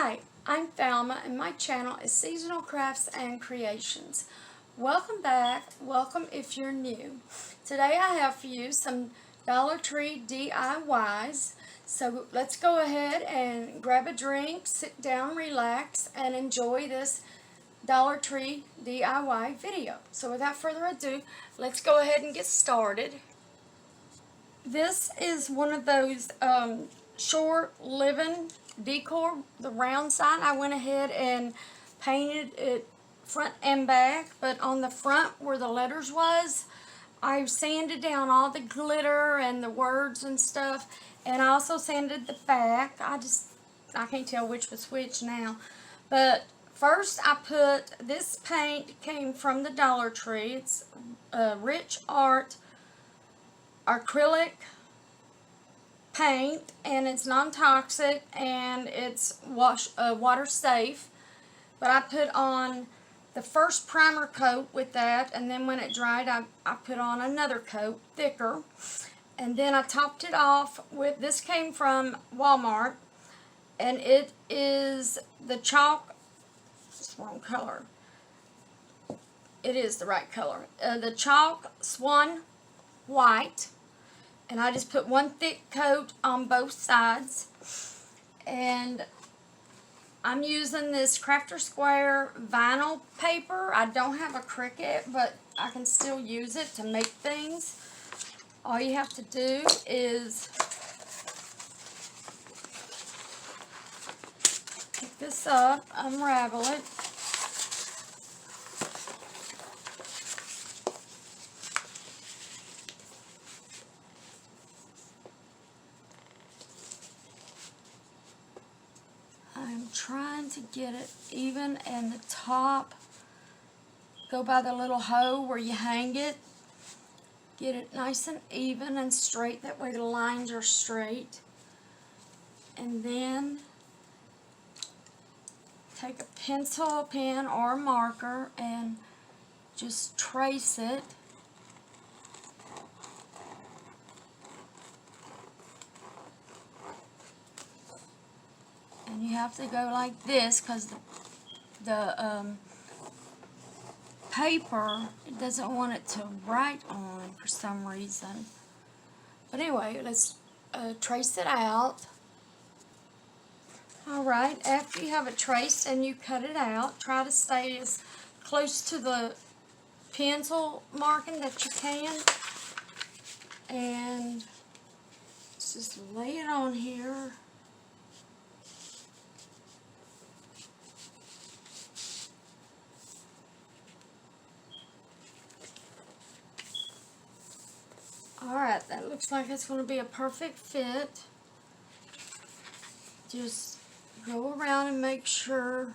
Hi, I'm Thelma and my channel is Seasonal Crafts and Creations. Welcome back. Welcome if you're new. Today I have for you some Dollar Tree DIYs. So let's go ahead and grab a drink, sit down, relax, and enjoy this Dollar Tree DIY video. So without further ado, let's go ahead and get started. This is one of those shore living decor, the round side. I went ahead and painted it front and back, but on the front where the letters was, I sanded down all the glitter and the words and stuff, and I also sanded the back. I can't tell which was which now, but first I put, this paint came from the Dollar Tree. It's Rich Art acrylic paint, and it's non-toxic and it's water safe. But I put on the first primer coat with that, and then when it dried I put on another coat, thicker, and then I topped it off with, this came from Walmart, and it is the chalk, it's the wrong color, it is the right color, the chalk Swan White. And I just put one thick coat on both sides. And I'm using this Crafter Square vinyl paper. I don't have a Cricut, but I can still use it to make things. All you have to do is pick this up, unravel it. I'm trying to get it even, and the top, go by the little hoe where you hang it, get it nice and even and straight, that way the lines are straight. And then take a pencil, a pen, or a marker and just trace it. And you have to go like this because the paper, it doesn't want it to write on for some reason. But anyway, let's trace it out. Alright, after you have it traced and you cut it out, try to stay as close to the pencil marking that you can. And just lay it on here. Alright, that looks like it's going to be a perfect fit. Just go around and make sure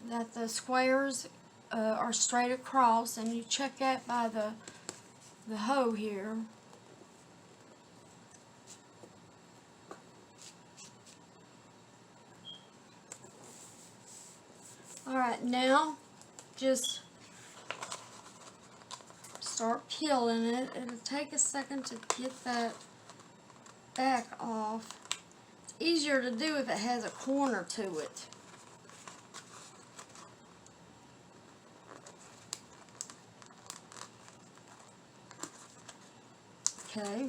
that the squares are straight across, and you check that by the hoe here. Alright, now just start peeling it. It'll take a second to get that back off. It's easier to do if it has a corner to it. Okay,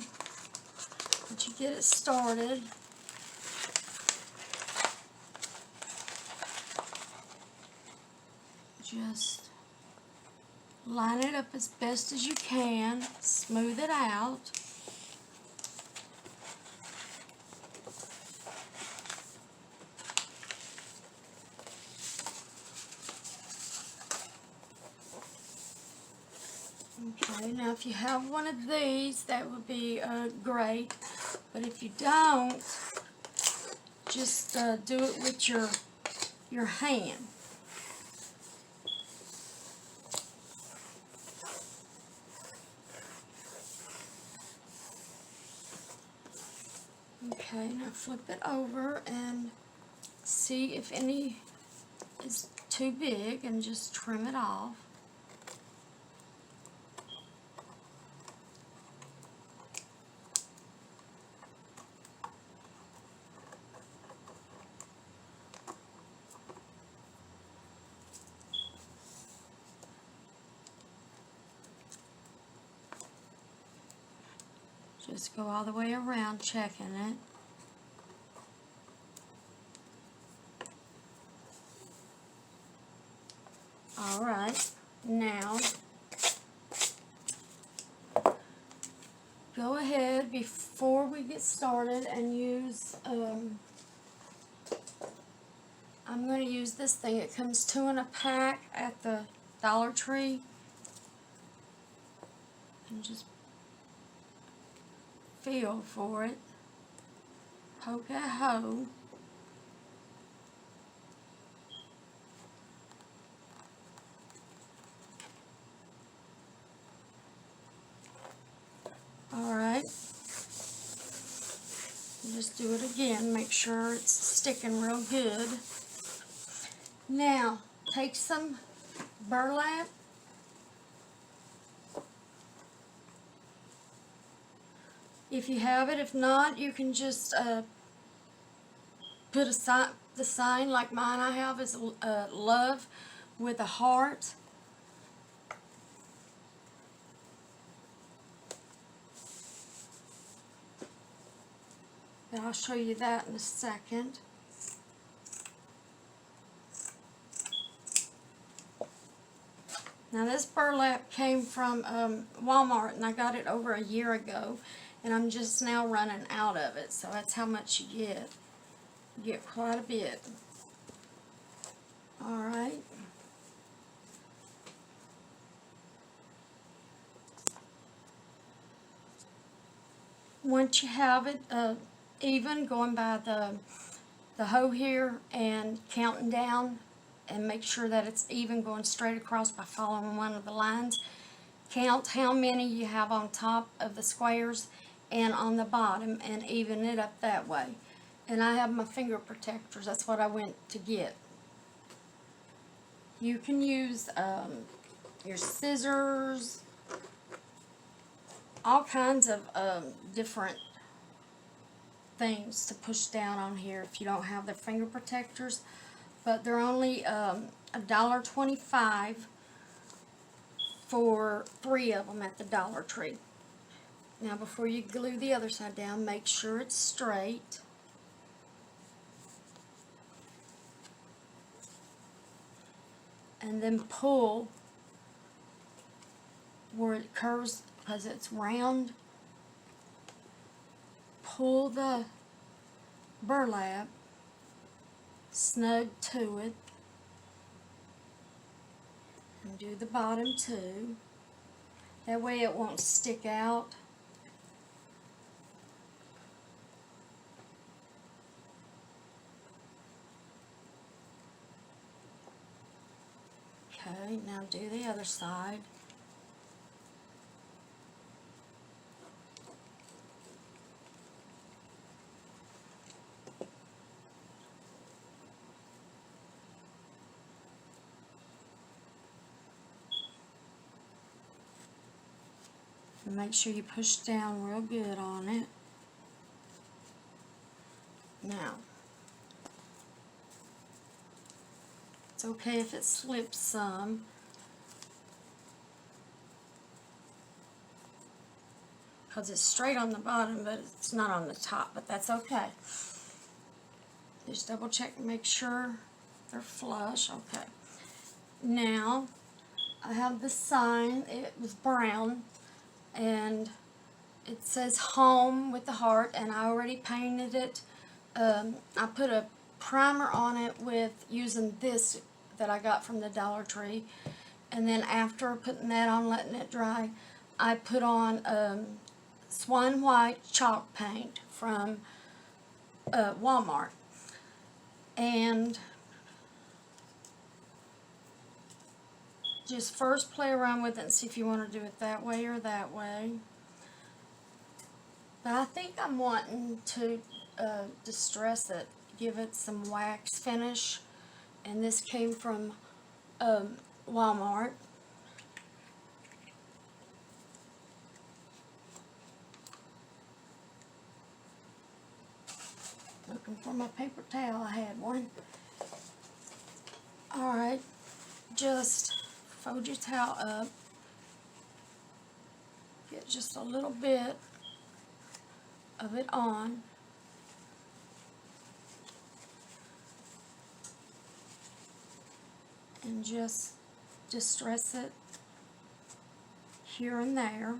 once you get it started, just line it up as best as you can, smooth it out. Okay, now if you have one of these, that would be great, but if you don't, just do it with your hand. Okay, now flip it over and see if any is too big and just trim it off. Just go all the way around checking it. Alright, now go ahead before we get started and use, I'm going to use this thing. It comes 2 in a pack at the Dollar Tree. And just feel for it. Poke a hole. Alright. Just do it again. Make sure it's sticking real good. Now, take some burlap. If you have it, if not, you can just put the sign like mine I have is love with a heart. And I'll show you that in a second. Now this burlap came from Walmart, and I got it over a year ago, and I'm just now running out of it, so that's how much you get. You get quite a bit. Alright. Once you have it even, going by the hoe here and counting down, and make sure that it's even going straight across by following one of the lines. Count how many you have on top of the squares and on the bottom, and even it up that way. And I have my finger protectors. That's what I went to get. You can use your scissors, all kinds of different things to push down on here if you don't have the finger protectors. But they're only $1.25 for 3 of them at the Dollar Tree. Now before you glue the other side down, make sure it's straight. And then pull where it curves, because it's round. Pull the burlap snug to it, and do the bottom too. That way it won't stick out. Okay, now do the other side. And make sure you push down real good on it. Now, it's okay if it slips some. Because it's straight on the bottom, but it's not on the top, but that's okay. Just double check and make sure they're flush. Okay. Now, I have the sign. It was brown, and it says home with the heart, and I already painted it. I put a primer on it with using this that I got from the Dollar Tree, and then after putting that on, letting it dry, I put on Swan White chalk paint from Walmart, and just first play around with it and see if you want to do it that way or that way. But I think I'm wanting to distress it, give it some wax finish, and this came from Walmart. Looking for my paper towel. I had one. Alright, just fold your towel up. Get just a little bit of it on. And just distress it here and there.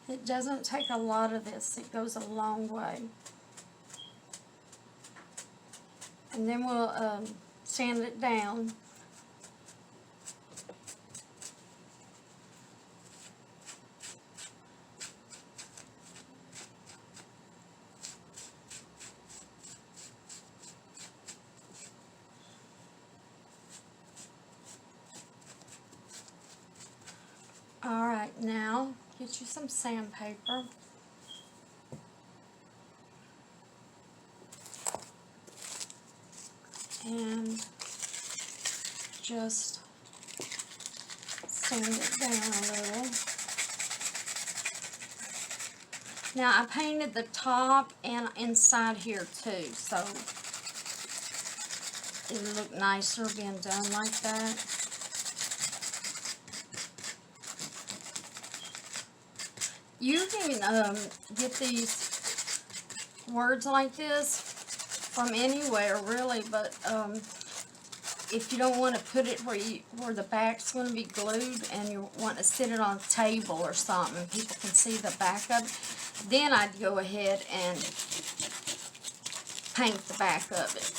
It doesn't take a lot of this, it goes a long way. And then we'll sand it down. Alright, now get you some sandpaper. And just sand it down a little. Now I painted the top and inside here too, so it'll look nicer being done like that. You can get these words like this from anywhere, really, but if you don't want to put it where the back's going to be glued and you want to sit it on a table or something and people can see the back of it, then I'd go ahead and paint the back of it.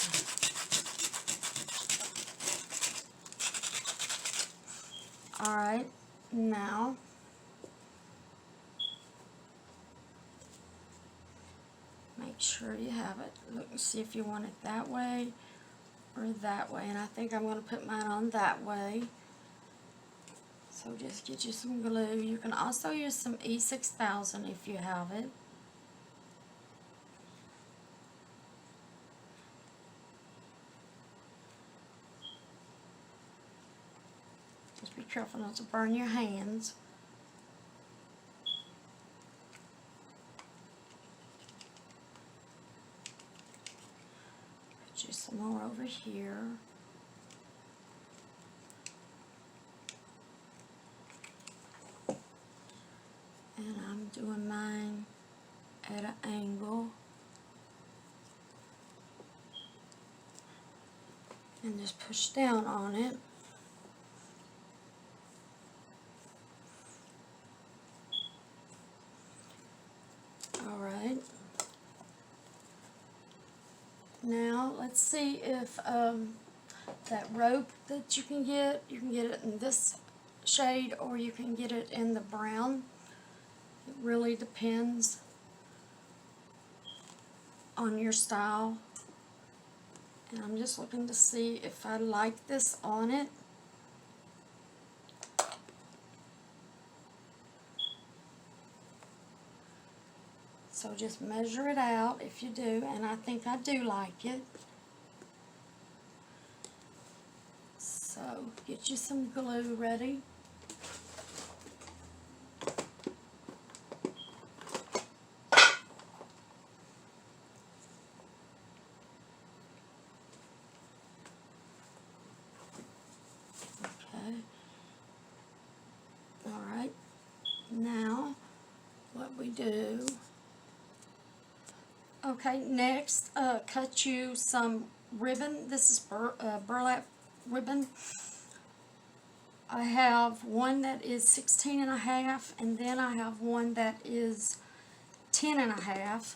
Alright, now make sure you have it. Look and see if you want it that way or that way. And I think I'm going to put mine on that way. So just get you some glue. You can also use some E6000 if you have it. Just be careful not to burn your hands. Some more over here. And I'm doing mine at an angle. And just push down on it. Alright. Now, let's see if that rope that you can get it in this shade or you can get it in the brown. It really depends on your style. And I'm just looking to see if I like this on it. So just measure it out if you do, and I think I do like it. So get you some glue ready. Okay. All right. Now what we do. Okay, next, cut you some ribbon. This is burlap ribbon. I have one that is 16.5, and then I have one that is 10.5.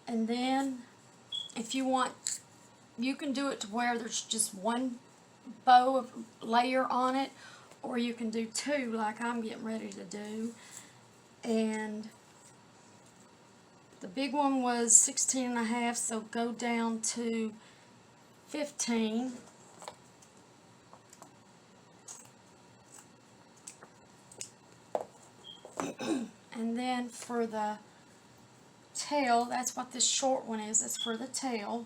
And then, if you want, you can do it to where there's just one bow of layer on it, or you can do two like I'm getting ready to do. And the big one was 16.5, so go down to 15. And then for the tail, that's what this short one is. It's for the tail.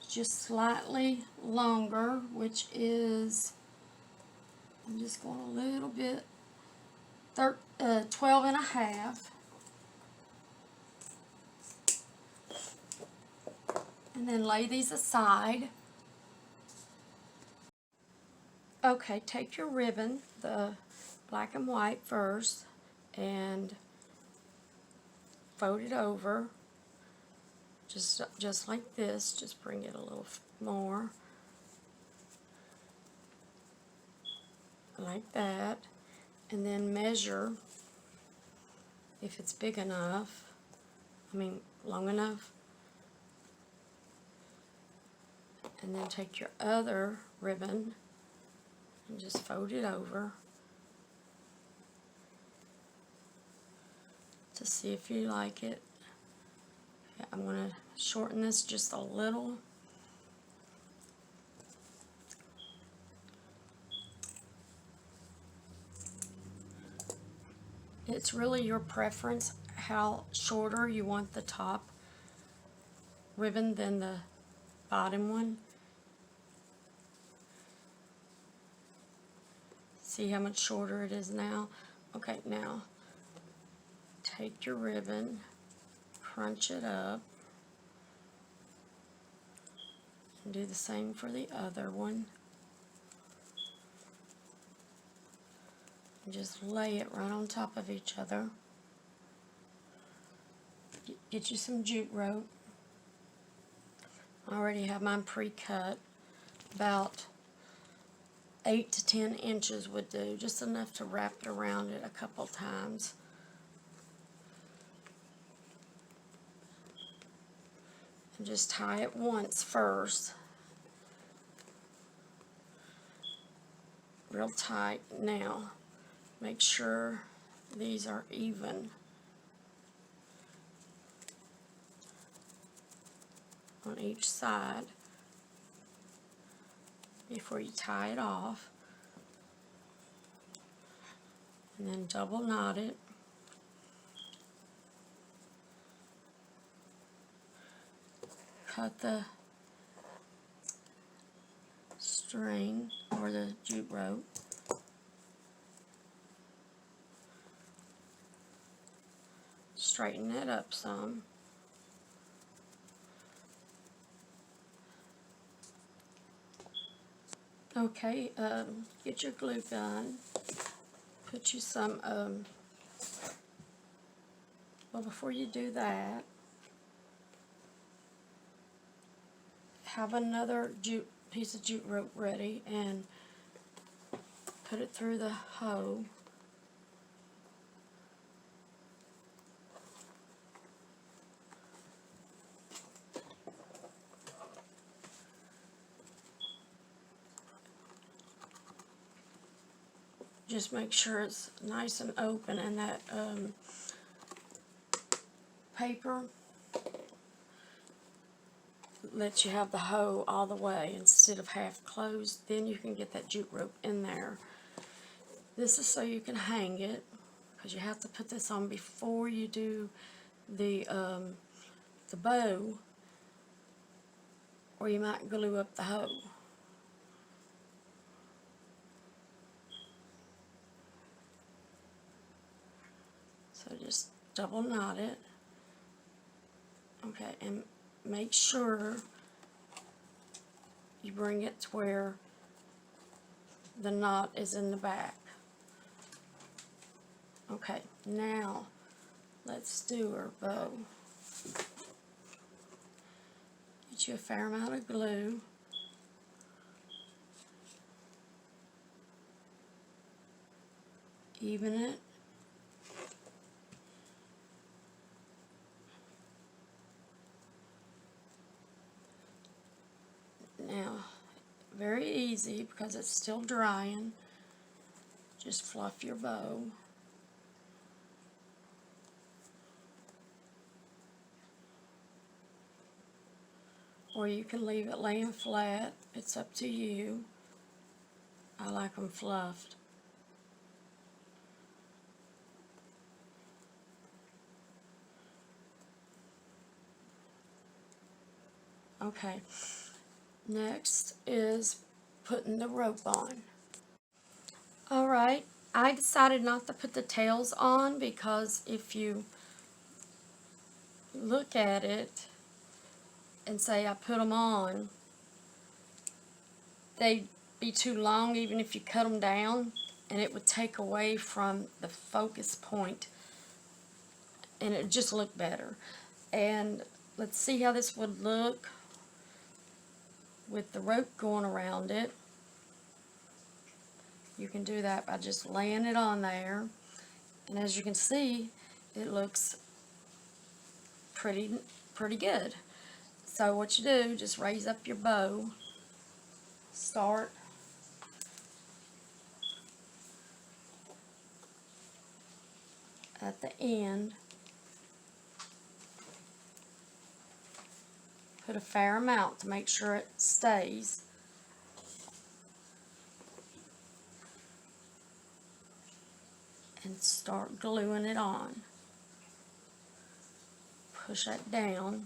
Just slightly longer, which is, I'm just going a little bit, 12 and a half. And then lay these aside. Okay, take your ribbon, the black and white first, and fold it over, just like this. Just bring it a little more, like that, and then measure if it's big enough, long enough, and then take your other ribbon and just fold it over to see if you like it. Okay, I'm going to shorten this just a little. It's really your preference how shorter you want the top ribbon than the bottom one. See how much shorter it is now? Okay, now take your ribbon, crunch it up, and do the same for the other one. And just lay it right on top of each other. Get you some jute rope. I already have mine pre-cut. About 8 to 10 inches would do, just enough to wrap it around it a couple times. And just tie it once first, real tight. Now make sure these are even on each side before you tie it off, and then double knot it. Cut the string or the jute rope. Straighten it up some. Okay, get your glue gun. Put you some, well, before you do that, have another piece of jute rope ready and put it through the hole. Just make sure it's nice and open, and that paper lets you have the hole all the way instead of half closed. Then you can get that jute rope in there. This is so you can hang it, because you have to put this on before you do the bow, or you might glue up the hole. So just double knot it. Okay, and make sure you bring it to where the knot is in the back. Okay, now let's do our bow. Get you a fair amount of glue. Even it. Now, very easy because it's still drying. Just fluff your bow. Or you can leave it laying flat. It's up to you. I like them fluffed. Okay. Next is putting the rope on. Alright, I decided not to put the tails on because if you look at it and say I put them on, they'd be too long even if you cut them down, and it would take away from the focus point, and it would just look better. And let's see how this would look with the rope going around it. You can do that by just laying it on there, and as you can see, it looks pretty good. So what you do, just raise up your bow, start at the end, put a fair amount to make sure it stays, and start gluing it on. Push that down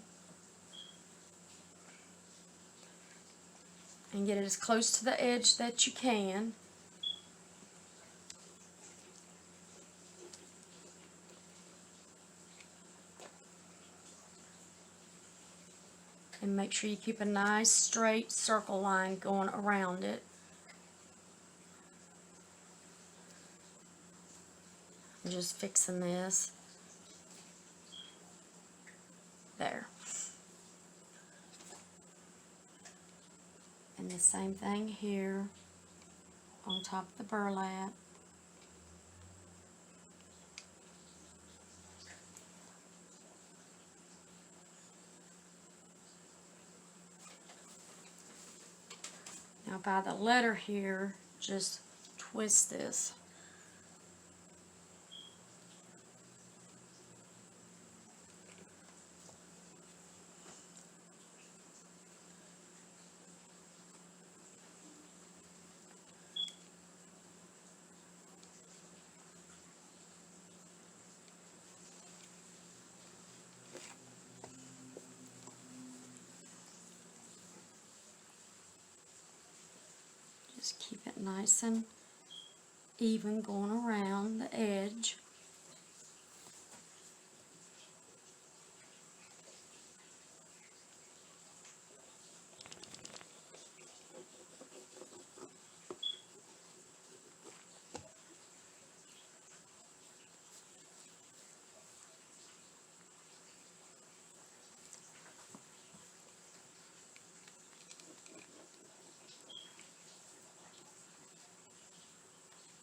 and get it as close to the edge that you can. And make sure you keep a nice straight circle line going around it. I'm just fixing this. There. And the same thing here on top of the burlap. Now by the letter here, just twist this. Just keep it nice and even going around the edge.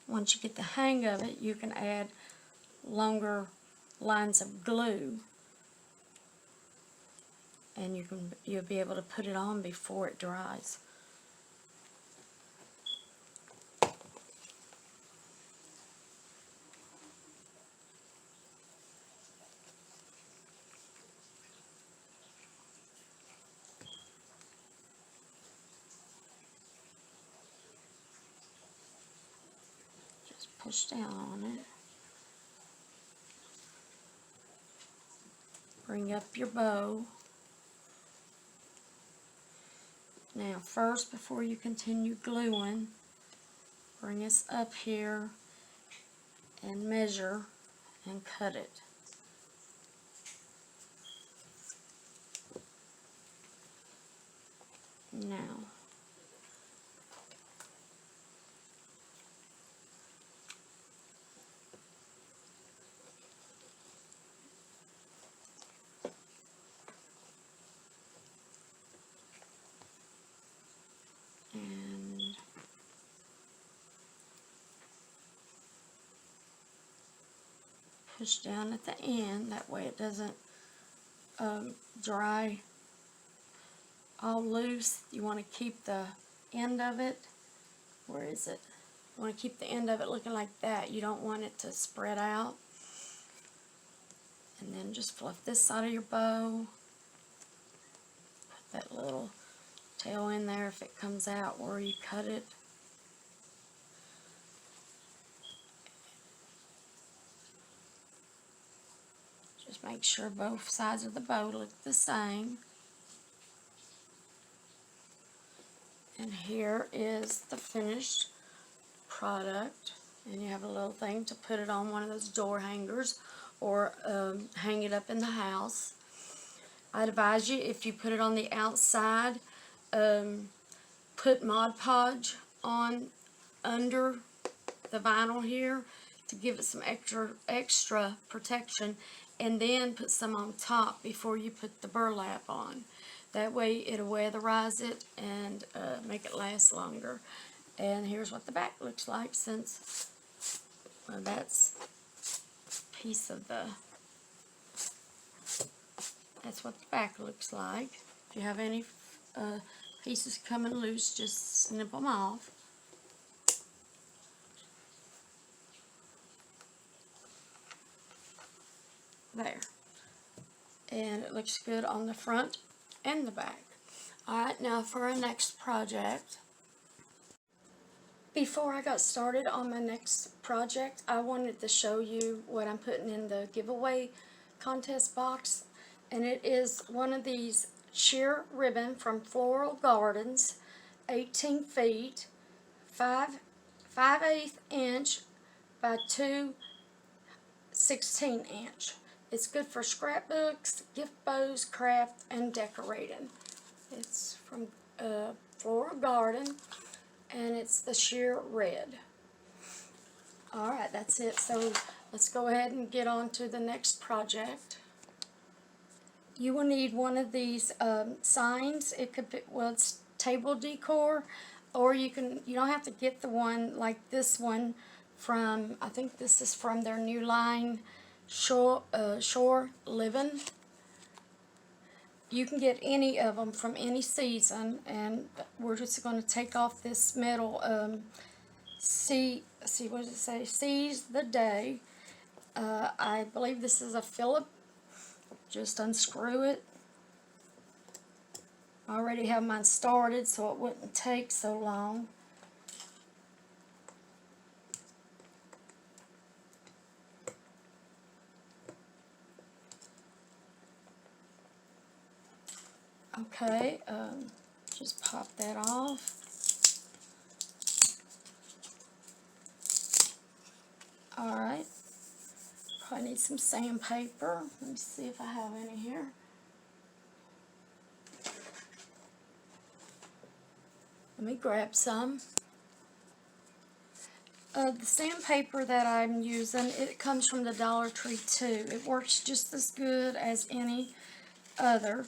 Once you get the hang of it, you can add longer lines of glue, and you'll be able to put it on before it dries. Just push down on it. Bring up your bow. Now first, before you continue gluing, bring us up here and measure and cut it. Now, and push down at the end, that way it doesn't dry all loose. You want to keep the end of it, where is it? You want to keep the end of it looking like that. You don't want it to spread out. And then just fluff this side of your bow. Put that little tail in there if it comes out where you cut it. Just make sure both sides of the bow look the same. And here is the finished product. And you have a little thing to put it on one of those door hangers or hang it up in the house. I'd advise you, if you put it on the outside, put Mod Podge on under the vinyl here to give it some extra protection, and then put some on top before you put the burlap on. That way it'll weatherize it and make it last longer. And here's what the back looks like, since that's a piece of the, that's what the back looks like. If you have any pieces coming loose, just snip them off. There. And it looks good on the front and the back. Alright, now for our next project. Before I got started on my next project, I wanted to show you what I'm putting in the giveaway contest box. And it is one of these sheer ribbon from Floral Gardens, 18 feet, 5/8 inch by 2 16-inch. It's good for scrapbooks, gift bows, craft, and decorating. It's from Floral Garden, and it's the sheer red. Alright, that's it. So let's go ahead and get on to the next project. You will need one of these signs. It could be, well, it's table decor, or you don't have to get the one like this one from, I think this is from their new line, Shore Living. You can get any of them from any season, and we're just going to take off this metal, what does it say? Seize the Day. I believe this is a Phillip. Just unscrew it. I already have mine started, so it wouldn't take so long. Okay, just pop that off. Alright, probably need some sandpaper. Let me see if I have any here. Let me grab some. The sandpaper that I'm using, it comes from the Dollar Tree too. It works just as good as any other.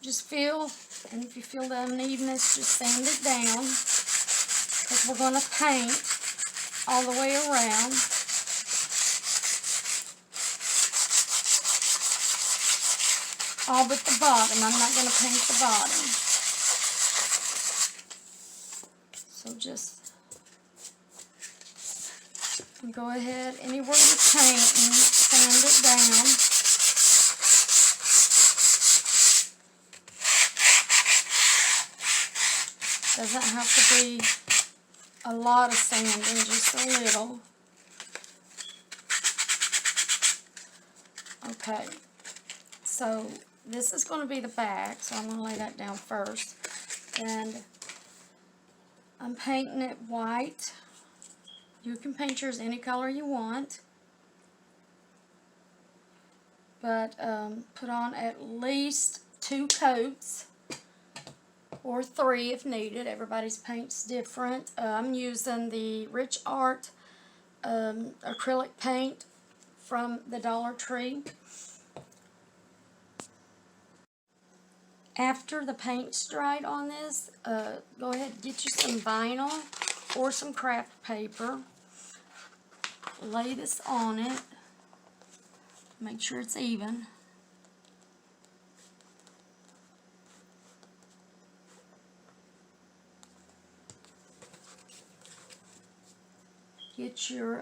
Just feel, and if you feel the unevenness, just sand it down, because we're going to paint all the way around. All but the bottom. I'm not going to paint the bottom. So just go ahead, anywhere you're painting, sand it down. Doesn't have to be a lot of sanding, just a little. Okay, so this is going to be the back, so I'm going to lay that down first. And I'm painting it white. You can paint yours any color you want, but put on at least 2 coats. Or 3 if needed. Everybody's paint's different. I'm using the Rich Art acrylic paint from the Dollar Tree. After the paint's dried on this, go ahead and get you some vinyl or some craft paper. Lay this on it. Make sure it's even. Get your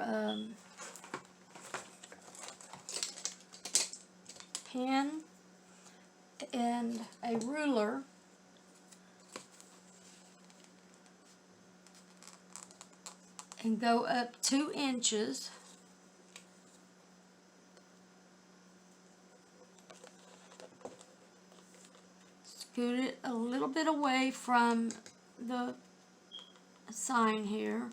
pen and a ruler, and go up 2 inches. Scoot it a little bit away from the sign here.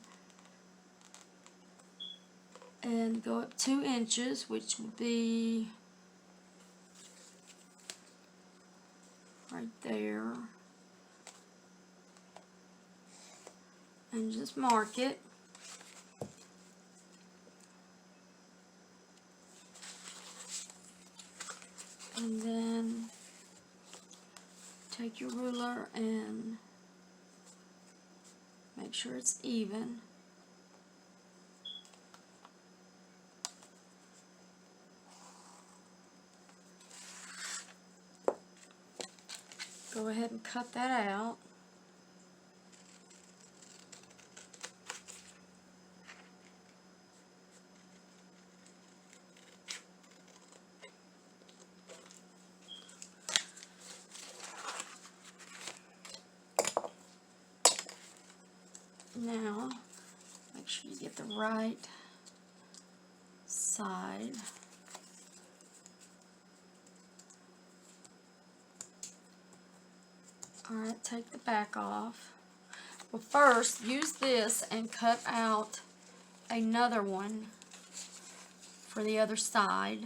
and go up 2 inches, which would be right there, and just mark it. And then take your ruler and make sure it's even. Go ahead and cut that out. Now, make sure you get the right side. Alright, take the back off. Well, first, use this and cut out another one for the other side.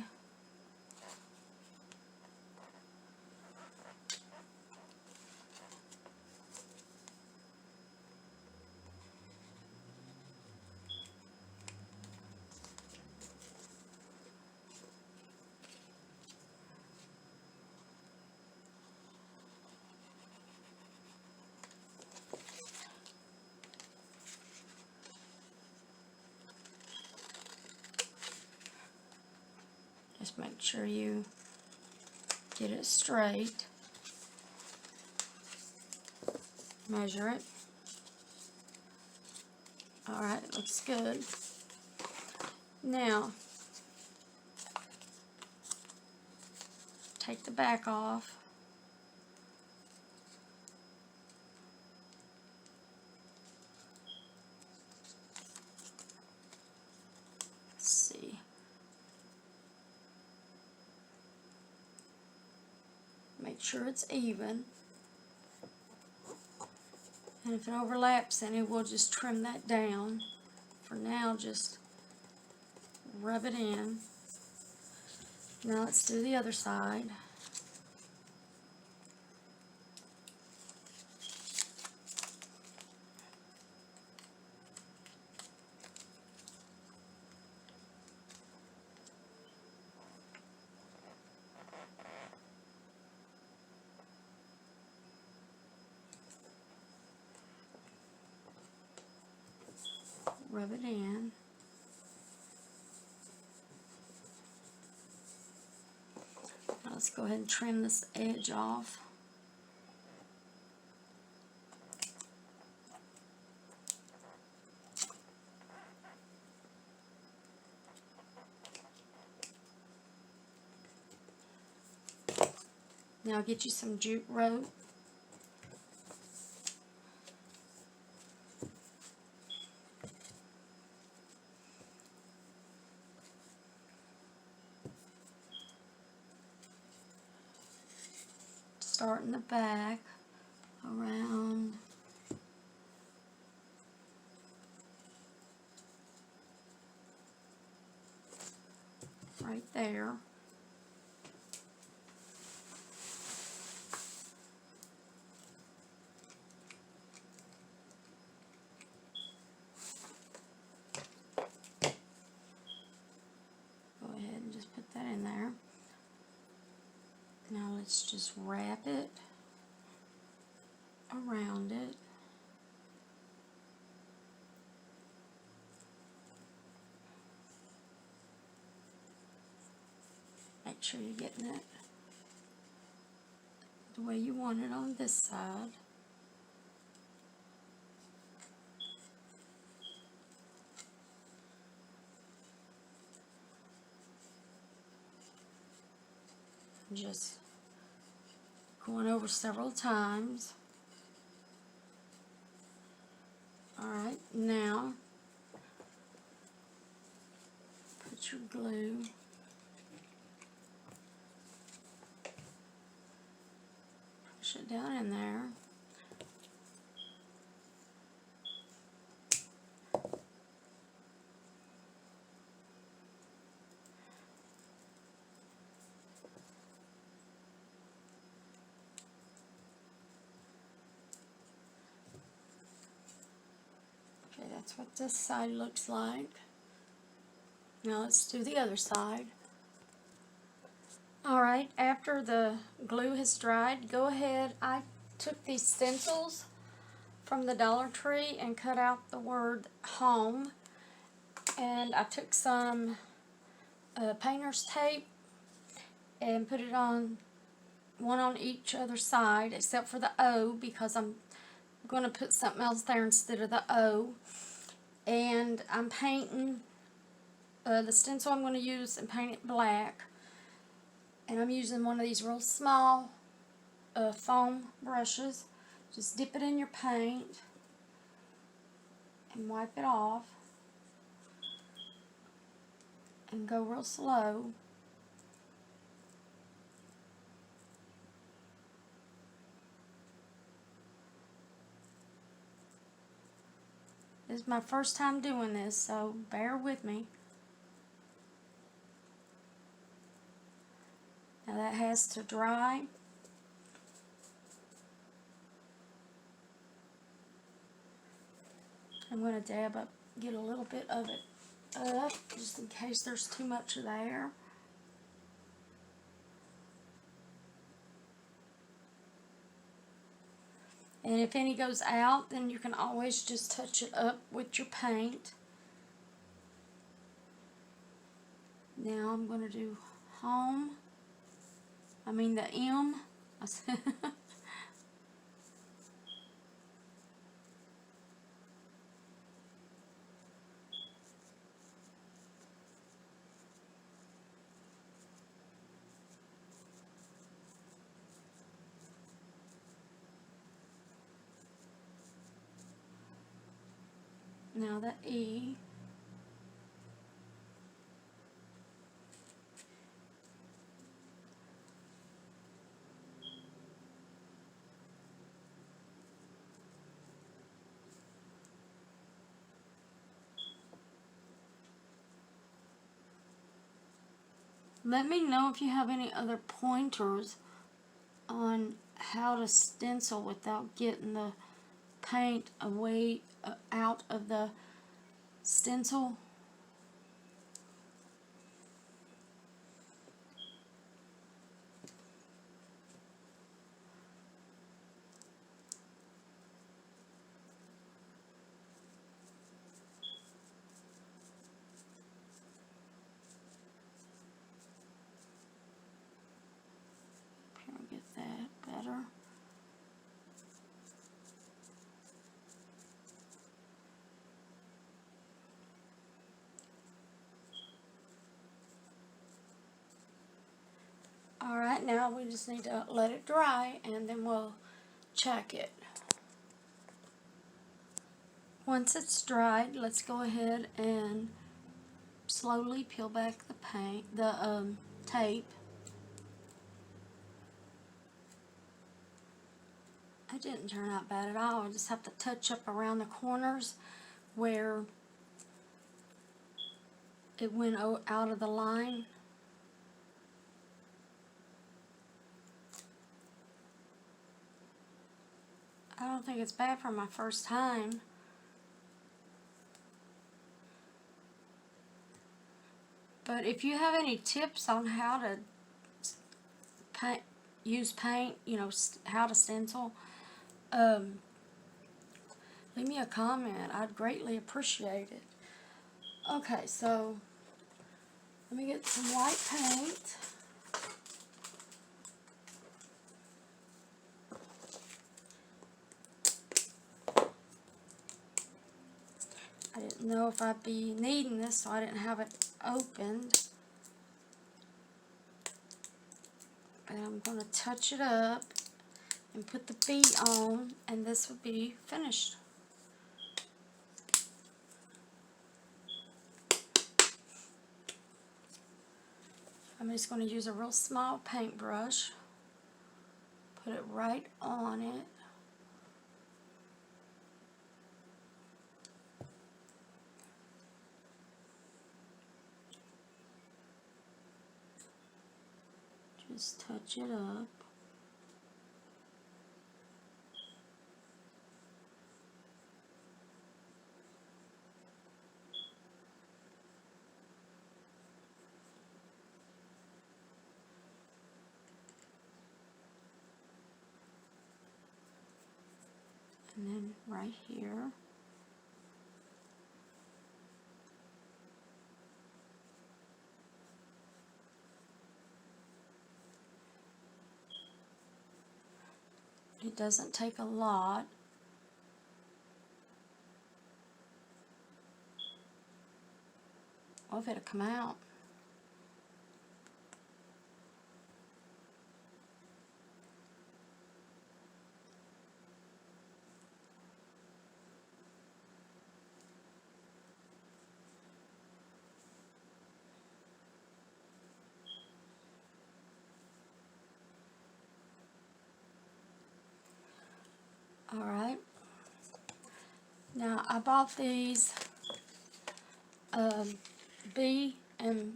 Just make sure you get it straight. Measure it. Alright, it looks good. Now, take the back off. Let's see. Make sure it's even. And if it overlaps any, we'll just trim that down. For now, just rub it in. Now let's do the other side. Rub it in. Now let's go ahead and trim this edge off. Now get you some jute rope. Start in the back, around right there. Go ahead and just put that in there. Now let's just wrap it around it. Make sure you're getting it the way you want it on this side. Just going over several times. Alright, now put your glue push it down in there. That's what this side looks like. Now let's do the other side. Alright, after the glue has dried, go ahead. I took these stencils from the Dollar Tree and cut out the word home. And I took some painter's tape and put it on one on each other side except for the O, because I'm going to put something else there instead of the O. And I'm painting the stencil I'm going to use and paint it black. And I'm using one of these real small foam brushes. Just dip it in your paint and wipe it off. And go real slow. This is my first time doing this, so bear with me. Now that has to dry. I'm going to dab up, get a little bit of it up, just in case there's too much there. And if any goes out, then you can always just touch it up with your paint. Now I'm going to do home. I mean the M. Now the E. Let me know if you have any other pointers on how to stencil without getting the paint away out of the stencil. Here, get that better. Alright, now we just need to let it dry and then we'll check it. Once it's dried, let's go ahead and slowly peel back the tape. It didn't turn out bad at all. I just have to touch up around the corners where it went out of the line. I don't think it's bad for my first time. But if you have any tips on how to use paint, you know, how to stencil, leave me a comment. I'd greatly appreciate it. Okay, so let me get some white paint. I didn't know if I'd be needing this, so I didn't have it opened. But I'm going to touch it up and put the B on, and this would be finished. I'm just going to use a real small paintbrush, put it right on it. Just touch it up. And then right here. It doesn't take a lot. Oh, if it'll come out. Alright, now I bought these bee, and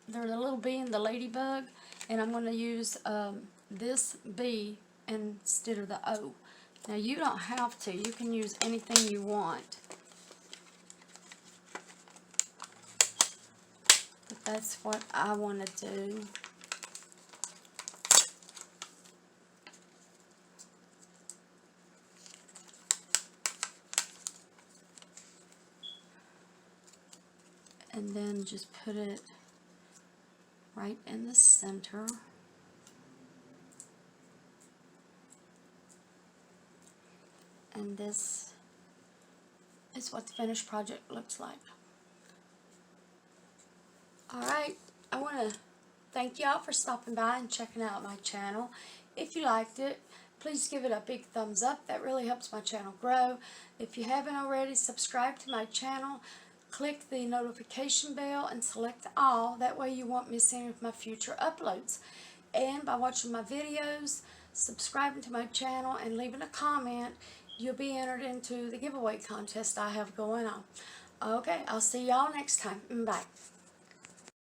they're the little bee and the ladybug, and I'm going to use this bee instead of the O. Now you don't have to, you can use anything you want, but that's what I want to do. And then just put it right in the center. And this is what the finished project looks like. Alright, I want to thank y'all for stopping by and checking out my channel. If you liked it, please give it a big thumbs up. That really helps my channel grow. If you haven't already, subscribe to my channel. Click the notification bell and select all. That way you won't miss any of my future uploads. And by watching my videos, subscribing to my channel, and leaving a comment, you'll be entered into the giveaway contest I have going on. Okay, I'll see y'all next time. Bye.